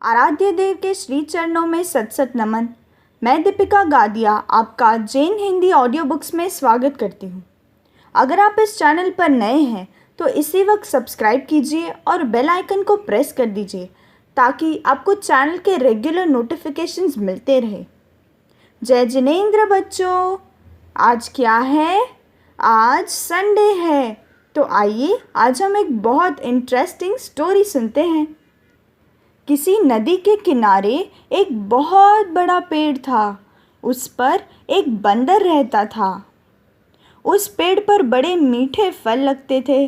आराध्य देव के श्री चरणों में सत सत नमन। मैं दीपिका गादिया आपका जैन हिंदी ऑडियो बुक्स में स्वागत करती हूँ। अगर आप इस चैनल पर नए हैं तो इसी वक्त सब्सक्राइब कीजिए और बेल आइकन को प्रेस कर दीजिए ताकि आपको चैनल के रेगुलर नोटिफिकेशंस मिलते रहे। जय जिनेंद्र बच्चों, आज क्या है? आज संडे है, तो आइए आज हम एक बहुत इंटरेस्टिंग स्टोरी सुनते हैं। किसी नदी के किनारे एक बहुत बड़ा पेड़ था। उस पर एक बंदर रहता था। उस पेड़ पर बड़े मीठे फल लगते थे।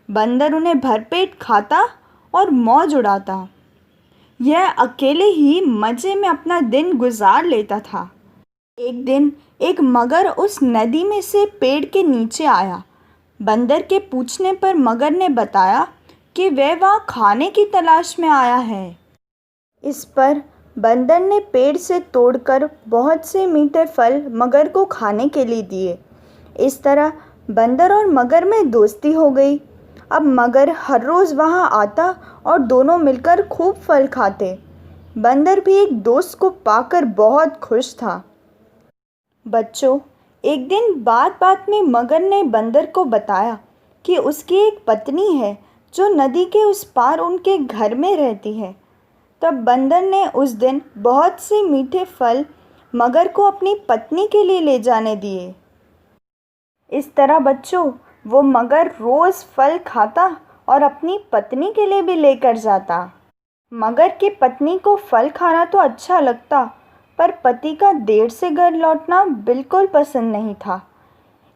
बंदर उन्हें भरपेट खाता और मौज उड़ाता। यह अकेले ही मज़े में अपना दिन गुजार लेता था। एक दिन एक मगर उस नदी में से पेड़ के नीचे आया। बंदर के पूछने पर मगर ने बताया कि वह वहाँ खाने की तलाश में आया है। इस पर बंदर ने पेड़ से तोड़कर बहुत से मीठे फल मगर को खाने के लिए दिए। इस तरह बंदर और मगर में दोस्ती हो गई। अब मगर हर रोज़ वहाँ आता और दोनों मिलकर खूब फल खाते। बंदर भी एक दोस्त को पाकर बहुत खुश था। बच्चों, एक दिन बात बात में मगर ने बंदर को बताया कि उसकी एक पत्नी है जो नदी के उस पार उनके घर में रहती है। तब बंदर ने उस दिन बहुत से मीठे फल मगर को अपनी पत्नी के लिए ले जाने दिए। इस तरह बच्चों, वो मगर रोज़ फल खाता और अपनी पत्नी के लिए भी लेकर जाता। मगर की पत्नी को फल खाना तो अच्छा लगता, पर पति का देर से घर लौटना बिल्कुल पसंद नहीं था।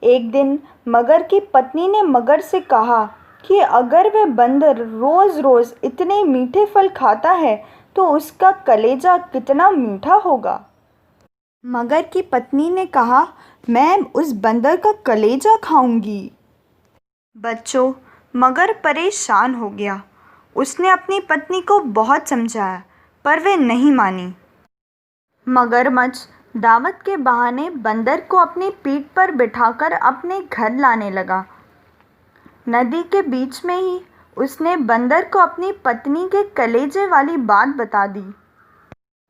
एक दिन मगर की पत्नी ने मगर से कहा कि अगर वह बंदर रोज़ रोज़ इतने मीठे फल खाता है तो उसका कलेजा कितना मीठा होगा। मगर की पत्नी ने कहा, मैं उस बंदर का कलेजा खाऊंगी। बच्चों, मगर परेशान हो गया। उसने अपनी पत्नी को बहुत समझाया, पर वह नहीं मानी। मगरमच्छ दावत के बहाने बंदर को अपनी पीठ पर बिठाकर अपने घर लाने लगा। नदी के बीच में ही उसने बंदर को अपनी पत्नी के कलेजे वाली बात बता दी।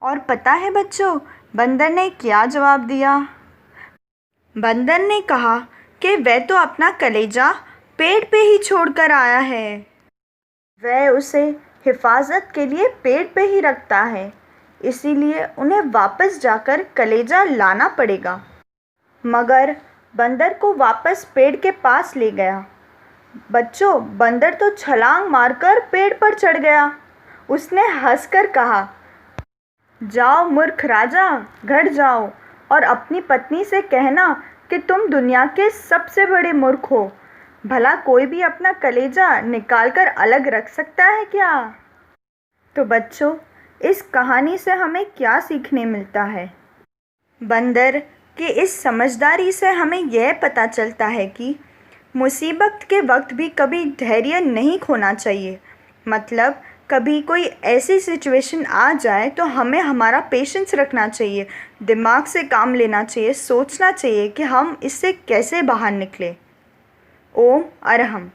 और पता है बच्चों, बंदर ने क्या जवाब दिया? बंदर ने कहा कि वह तो अपना कलेजा पेड़ पे ही छोड़कर आया है। वह उसे हिफाजत के लिए पेड़ पे ही रखता है, इसीलिए उन्हें वापस जाकर कलेजा लाना पड़ेगा। मगर बंदर को वापस पेड़ के पास ले गया। बच्चों, बंदर तो छलांग मारकर पेड़ पर चढ़ गया। उसने हंसकर कहा, जाओ मूर्ख राजा, घर जाओ और अपनी पत्नी से कहना कि तुम दुनिया के सबसे बड़े मूर्ख हो। भला कोई भी अपना कलेजा निकालकर अलग रख सकता है क्या? तो बच्चों, इस कहानी से हमें क्या सीखने मिलता है? बंदर की इस समझदारी से हमें यह पता चलता है कि मुसीबत के वक्त भी कभी धैर्य नहीं खोना चाहिए। मतलब कभी कोई ऐसी सिचुएशन आ जाए तो हमें हमारा पेशेंस रखना चाहिए, दिमाग से काम लेना चाहिए, सोचना चाहिए कि हम इससे कैसे बाहर निकलें। ओम अरहम।